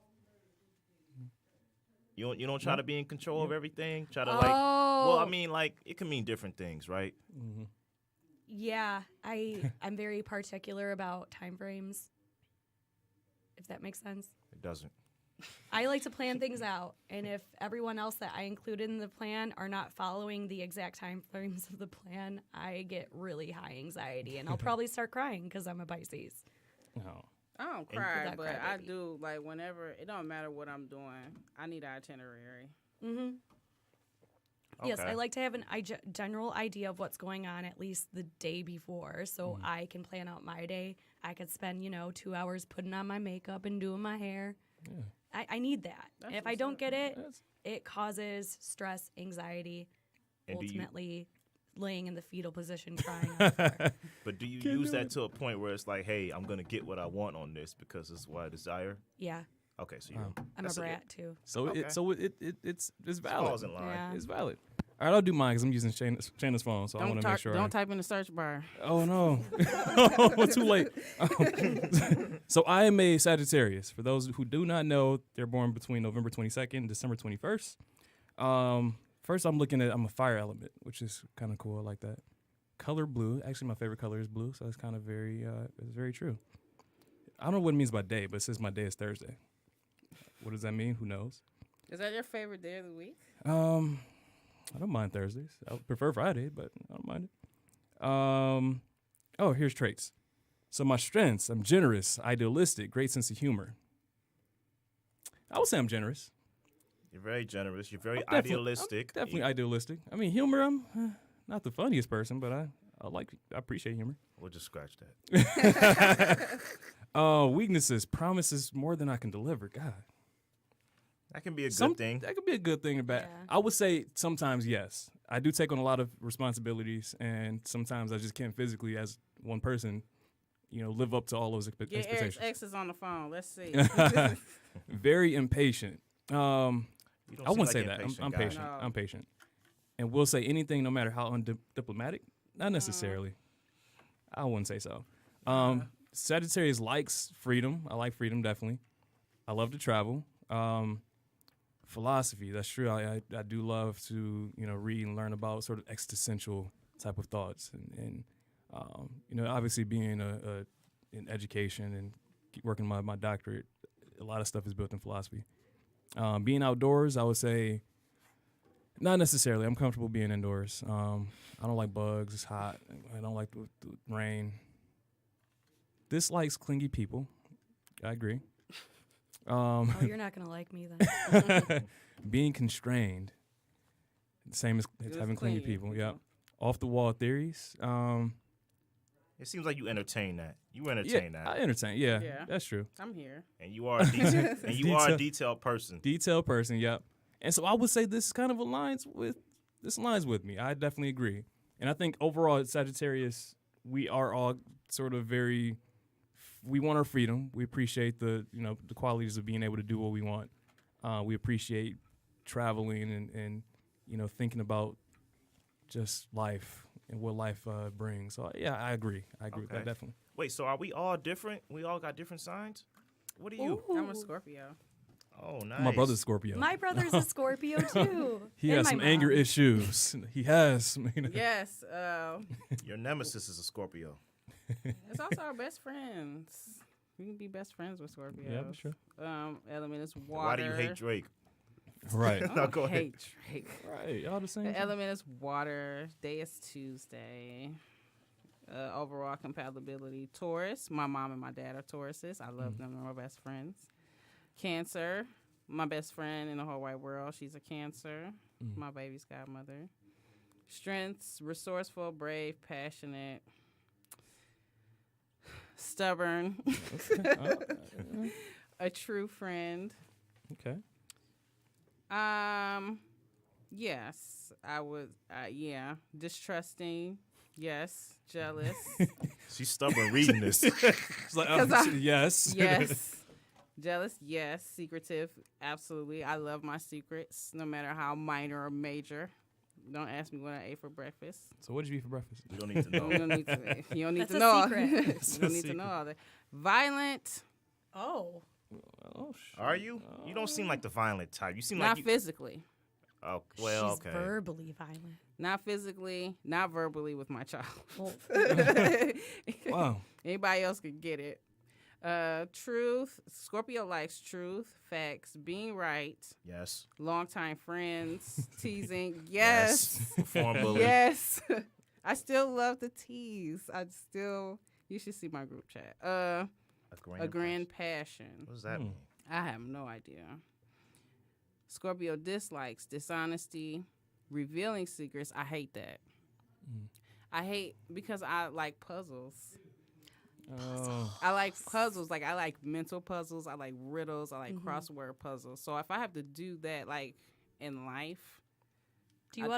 You don't try to be in control of everything. Try to Oh. Well, I mean, like it can mean different things, right? Yeah, I'm very particular about time frames, if that makes sense. It doesn't. I like to plan things out, and if everyone else that I included in the plan are not following the exact time frames of the plan, I get really high anxiety, and I'll probably start crying because I'm a Pisces. Oh. I don't And- cry, That but cry I baby. do. Like whenever it don't matter what I'm doing, I need an itinerary. Mm-hmm. Yes, Okay. I like to have an general idea of what's going on at least the day before, so I can plan out my day. I could spend 2 hours putting on my makeup and doing my hair. Yeah. I need that. That's If I what's don't up. get it, That's- it causes stress, anxiety, And do you- ultimately laying in the fetal position crying on the floor. But do you use that to a point where it's like, hey, I'm gonna get what I want on this because it's what I desire? Yeah, Okay, so you're I'm that's a brat too. So Okay. it's valid. falls in line. Yeah. It's valid. All right, I'll do mine because I'm using Shayna's phone, so I want to make sure. Don't type in the search bar. Oh no! Oh, too late. So I am a Sagittarius. For those who do not know, they're born between November 22nd and December 21st. First, I'm a fire element, which is kind of cool. I like that. Color blue. Actually, my favorite color is blue, so it's kind of it's very true. I don't know what it means by day, but it says my day is Thursday. What does that mean? Who knows? Is that your favorite day of the week? I don't mind Thursdays. I would prefer Friday, but I don't mind it. Oh, here's traits. So my strengths: I'm generous, idealistic, great sense of humor. I would say I'm generous. You're very generous. You're very I'm idealistic. Definitely idealistic. I mean, humor. I'm not the funniest person, but I appreciate humor. We'll just scratch that. Weaknesses: promises more than I can deliver. God, That can be a good thing. That could be a good thing or bad. Yeah. I would say sometimes yes. I do take on a lot of responsibilities, and sometimes I just can't physically, as one person, live up to all those Get Eric's expectations. ex is on the phone. Let's see. Very impatient. You I don't seem wouldn't like say an that. I'm impatient guy. patient. No. I'm patient. And we'll say anything, no matter how undiplomatic. Not necessarily. I wouldn't say so. Sagittarius likes freedom. I like freedom, definitely. I love to travel. Philosophy, that's true. I do love to read and learn about sort of existential type of thoughts, and obviously being in education and working my doctorate, a lot of stuff is built in philosophy. Being outdoors, I would say not necessarily. I'm comfortable being indoors. I don't like bugs. It's hot. I don't like the rain. Dislikes clingy people. I agree. Oh, you're not gonna like me then. Being constrained. Same as Just having clingy clingy people. people. Yeah. Off the wall theories. Yeah, It seems like you entertain that. You entertain that. I entertain. Yeah, Yeah. that's true. I'm here. And you are a detailed person. Detailed person. Yep. And so I would say this kind of aligns with me. I definitely agree. And I think overall at Sagittarius, we are all sort of we want our freedom. We appreciate the qualities of being able to do what we want. We appreciate traveling and thinking about just life and what life brings. So yeah, I agree. With that definitely. Wait, so are we all different? We all got different signs? What are you? Ooh. I'm a Scorpio. Oh, nice. My brother's Scorpio. My brother's a Scorpio too. He And has my some mom. anger issues. He has. Yes. Your nemesis is a Scorpio. It's also our best friends. We can be best friends with Scorpios. Yeah, for sure. Element is water. Why do you hate Drake? Right. I No, don't go ahead. hate Drake. Right. All the same. The element is water. Day is Tuesday. Overall compatibility, Taurus. My mom and my dad are Tauruses. I love them. They're my best friends. Cancer. My best friend in the whole wide world. She's a Cancer. My baby's godmother. Strengths, resourceful, brave, passionate, stubborn, a true friend. Okay. Yes, I would. Yeah, distrusting. Yes, jealous. She's stubborn reading this. It's like, yes. Yes, jealous. Yes, secretive. Absolutely. I love my secrets, no matter how minor or major. Don't ask me what I ate for breakfast. So what did you eat for breakfast? You don't need to know. You don't need to. You don't need That's to a know. secret. You It's don't a need to know secret. all that. Violent. Oh. Oh, Are you? You don't seem like the violent type. You seem Not like you. physically. Oh, well, She's okay. verbally violent. Not physically. Not verbally with my child. Well, wow. Anybody else could get it. Truth. Scorpio likes truth, facts, being right, Yes. longtime friends, teasing. Yes. Form bully. Yes. I still love the tease. You should see my group chat. A grand passion. What does that mean? I have no idea. Scorpio dislikes dishonesty, revealing secrets. I hate that. I hate because I like puzzles. Oh. I like puzzles. Like I like mental puzzles. I like riddles. I like crossword puzzles. So if I have to do that, like in life, do you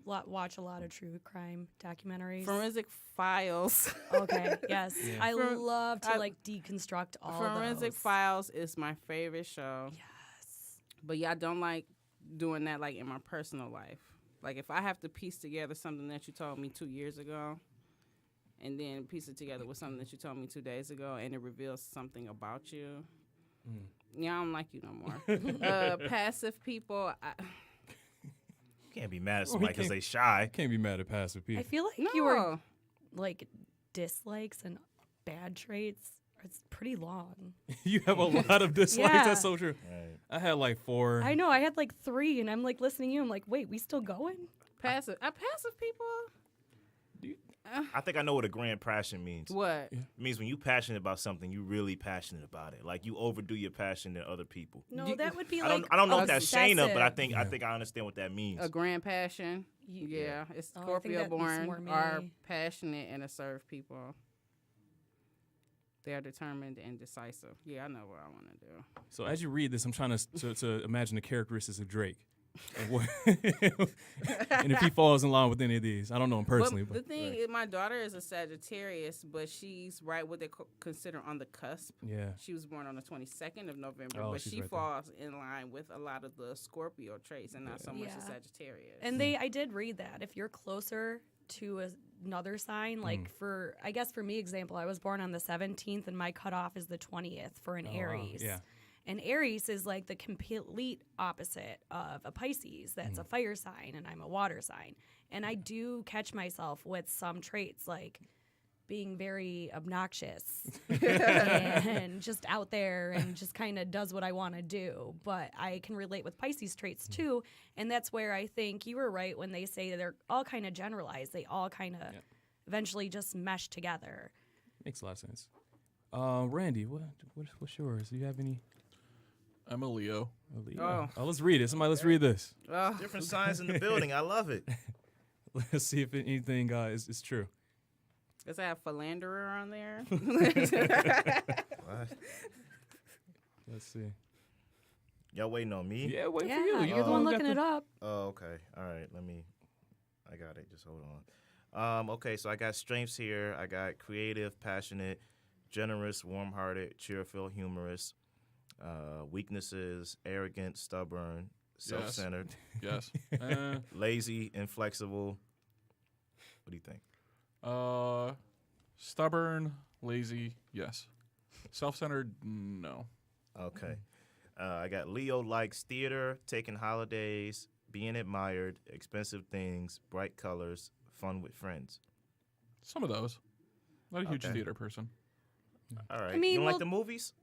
watch a lot of true crime documentaries? Forensic Files. Okay, yes. Yeah. I love to deconstruct all Forensic those. Files is my favorite show. Yes. But yeah, I don't like doing that like in my personal life. Like if I have to piece together something that you told me 2 years ago and then piece it together with something that you told me 2 days ago and it reveals something about you. Yeah, I don't like you no more. Passive people, You can't be mad at somebody because they shy. Can't be mad at passive people. I feel like no. you were like dislikes and bad traits. It's pretty long. You have a lot of dislikes. Yeah. That's so true. Right. I had like 4. I know. I had like 3, and I'm like listening to you. I'm like, wait, we still going? Passive people? I think I know what a grand passion means. What? It means when you passionate about something, you really passionate about it. Like you overdo your passion than other people. No, that would be I like. don't know if that's Shayna, but I obsessive. think I understand what that means. A grand passion? Yeah. It's Oh, I think Scorpio that was more born me. are passionate and assertive people. They are determined and decisive. Yeah, I know what I want to do. So as you read this, I'm trying to imagine the characteristics of Drake. And, and if he falls in line with any of these. I don't know him personally. The thing is, my daughter is a Sagittarius, but she's right what they consider on the cusp. Yeah. She was born on the 22nd of November, Oh, but she's she right there. falls in line with a lot of the Scorpio traits and not so much the Yeah. Sagittarius. And I did read that if you're closer to another sign, like for me, example, I was born on the 17th, and my cutoff is the 20th for an Oh, wow. Aries. Yeah. And Aries is like the complete opposite of a Pisces. That's a fire sign, and I'm a water sign. And I do catch myself with some traits, like being very obnoxious and just out there and just kind of does what I want to do. But I can relate with Pisces traits too. And that's where I think you were right when they say they're all kind of generalized. They all kind of eventually just mesh together. Makes a lot of sense. Randy, what's yours? Do you have any? I'm a Leo. Oh, let's read it. Let's read this. Different signs in the building. I love it. Let's see if anything is true. Does it have philanderer on there? What? Let's see. Y'all waiting on me? Yeah, wait Yeah, for you. you're the one got looking it up. Oh, okay. All right. I got it. Just hold on. Okay, so I got strengths here. I got creative, passionate, generous, warm-hearted, cheerful, humorous. Weaknesses: arrogant, stubborn, self-centered, Yes. lazy, inflexible. What do you think? Stubborn, lazy, yes. Self-centered, no. Okay. I got Leo likes theater, taking holidays, being admired, expensive things, bright colors, fun with friends. Some of those. Not a huge Okay. theater person. All right. I mean, you don't well- like the movies?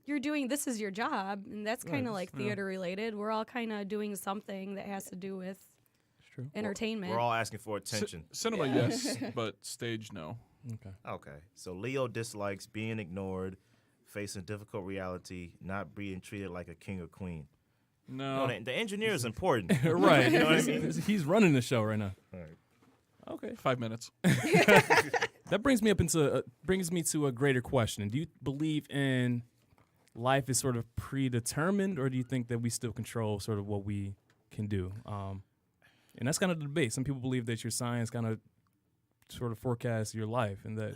You're doing this is your job, and that's Right, kind of like yeah. theater related. We're all kind of doing something that has to do with It's true. entertainment. We're all asking for attention. Cinema, yes, but stage, no. Okay. Okay. So Leo dislikes being ignored, facing difficult reality, not being treated like a king or queen. No. No, the engineer is important. Right. You know what I mean? He's running the show right now. All right. Okay. 5 minutes. That brings me to a greater question. Do you believe in life is sort of predetermined, or do you think that we still control sort of what we can do? And that's kind of the debate. Some people believe that your science kind of sort of forecasts your life, and that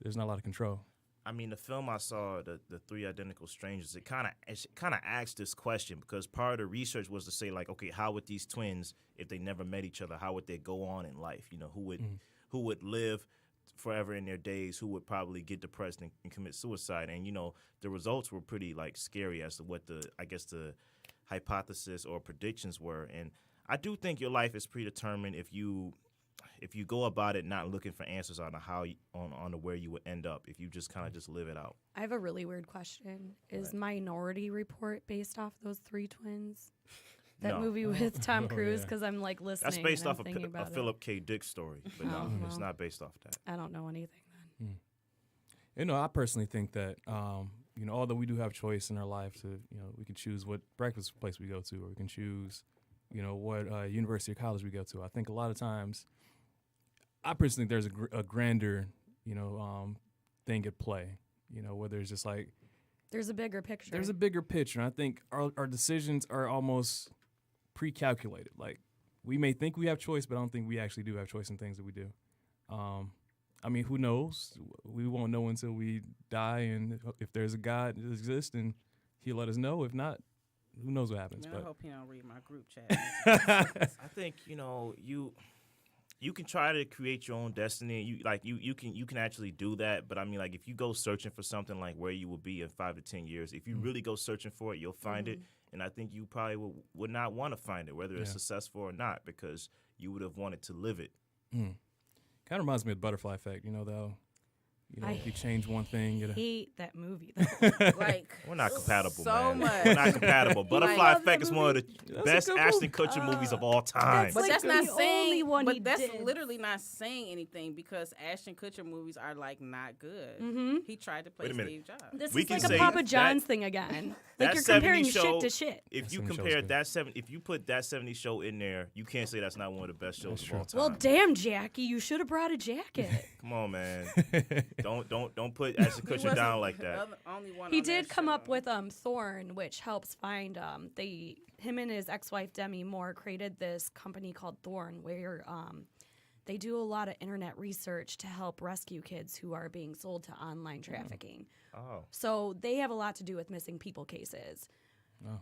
there's not a lot of control. I mean, the film I saw, the Three Identical Strangers, it kind of asked this question because part of the research was to say, like, okay, how would these twins, if they never met each other, how would they go on in life? You know, who would live forever in their days, who would probably get depressed and commit suicide? And, you know, the results were pretty, like, scary as to what the hypothesis or predictions were. And I do think your life is predetermined if you go about it not looking for answers on where you would end up, if you just kind of just live it out. I have a really weird question. Is Minority Report based off those three twins? That No. movie with Tom Oh, Cruise? yeah. Because I'm like listening. That's based and off I'm thinking a about it. Philip K. Dick story, but no, Oh, it's well. not based off that. I don't know anything then. You know, I personally think that, you know, although we do have choice in our life to, you know, we can choose what breakfast place we go to, or we can choose, you know, what university or college we go to. I think a lot of times, I personally think there's a grander, you know, thing at play. You know, whether it's just like There's a bigger picture. there's a bigger picture. And I think our decisions are almost pre-calculated. Like, we may think we have choice, but I don't think we actually do have choice in things that we do. I mean, who knows? We won't know until we die, and if there's a God that exists, and He'll let us know. If not, who knows what happens? Man, I But hope he don't read my group chat. I think, you know, you can try to create your own destiny. You can actually do that. But I mean, like, if you go searching for something like where you will be in 5 to 10 years, if you really go searching for it, you'll find it. And I think you probably would not want to find it, whether it's Yeah. successful or not, because you would have wanted to live it. kind of reminds me of the butterfly effect. You know, though. You know, I if you change one thing, I you know. hate that movie. Though. Like, We're not compatible, so man. much. We're not compatible. Butterfly love that Effect is one of the That's a best good Ashton movie. Kutcher movies of all time. That's But like that's the not only saying. one he But that's did. literally not saying anything because Ashton Kutcher movies are like not good. Mm-hmm. He tried to play Wait a minute. Steve Jobs. This We is can like a say Papa that- John's thing again. Like that you're comparing 70s show- shit to shit. If That you 70s show's compare good. if you put that 70s show in there, you can't say that's not one of the best shows That's of all true. time. Well, damn, Jackie, you should have brought a jacket. Come on, man. don't put Ashton He Kutcher wasn't down like the that. only one He on did that come up show. with Thorn, which helps find him and his ex-wife Demi Moore created this company called Thorn, where they do a lot of internet research to help rescue kids who are being sold to online trafficking. Oh. So they have a lot to do with missing people cases,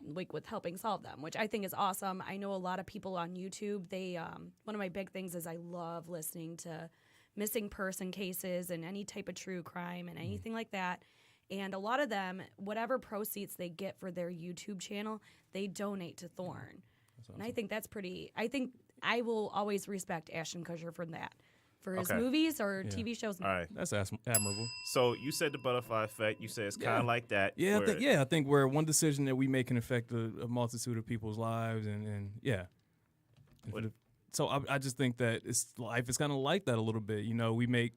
like with helping solve them, which I think is awesome. I know a lot of people on YouTube. They one of my big things is I love listening to missing person cases and any type of true crime and anything like that. And a lot of them, whatever proceeds they get for their YouTube channel, they donate to Thorn. And I think that's pretty. I think I will always respect Ashton Kutcher for that, for his Okay. movies or Yeah. TV shows. All right. That's admirable. So you said the butterfly effect. You said it's kind Yeah. of like that. Yeah, where- I think where one decision that we make can affect a multitude of people's lives, and yeah. What- So I just think that life is kind of like that a little bit. You know, we make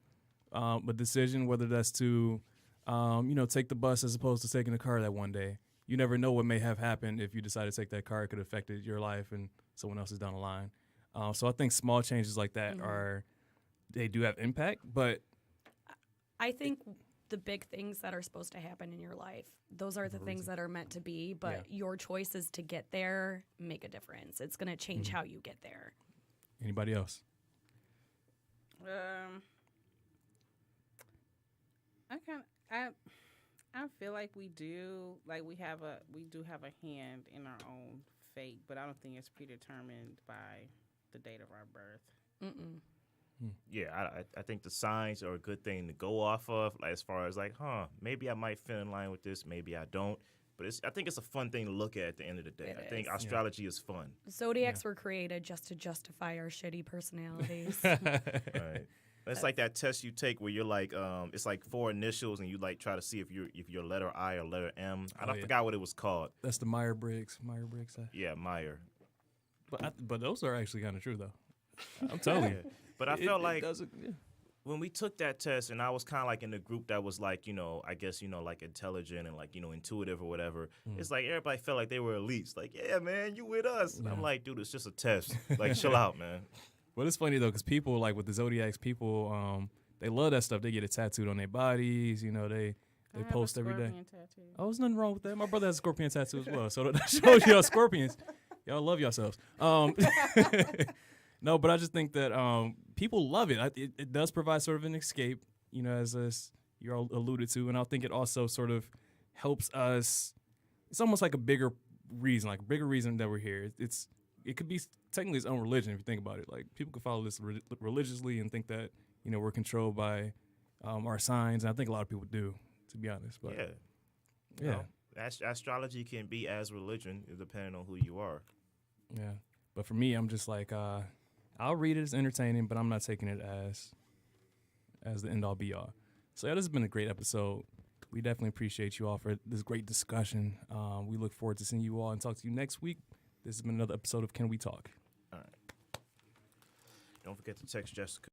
a decision, whether that's to, you know, take the bus as opposed to taking the car that one day. You never know what may have happened if you decide to take that car. It could have affected your life and someone else's down the line. So I think small changes like that they do have impact, but I think the big things that are supposed to happen in your life, those are the things that are meant to be, but your choices to get there make a difference. It's going to change how you get there. Anybody else? I feel like we do have a hand in our own fate, but I don't think it's predetermined by the date of our birth. Yeah, I think the signs are a good thing to go off of, like, as far as like, maybe I might fit in line with this, maybe I don't. But I think it's a fun thing to look at the end of the day. I think astrology is fun. Zodiacs were created just to justify our shitty personalities. Right. It's like that test you take where you're like, it's like 4 initials and you like try to see if you're letter I or letter M. I forgot what it was called. That's the Myers-Briggs. Myers-Briggs. Yeah, Meyer. But those are actually kind of true though. I'm telling you. But I felt like when we took that test, and I was kind of like in the group that was like, I guess, like intelligent and like, intuitive or whatever. It's like everybody felt like they were elites. Like, yeah, man, you with us. And I'm like, dude, it's just a test. Like, chill out, man. But it's funny though, because people like with the Zodiacs, people they love that stuff. They get it tattooed on their bodies. They post every day. Tattoo. Oh, there's nothing wrong with that. My brother has a scorpion tattoo as well. So that shows y'all scorpions. Y'all love yourselves. No, but I just think that people love it. It does provide sort of an escape, as you all alluded to. And I think it also sort of helps us. It's almost like a bigger reason that we're here. It could be technically its own religion if you think about it. Like, people could follow this religiously and think that, we're controlled by our signs. And I think a lot of people do, to be honest. But yeah. Astrology can be as religion, depending on who you are. Yeah. But for me, I'm just like, I'll read it as entertaining, but I'm not taking it as the end-all, be-all. So, this has been a great episode. We definitely appreciate you all for this great discussion. We look forward to seeing you all and talk to you next week. This has been another episode of Can We Talk? All right. Don't forget to text Jessica.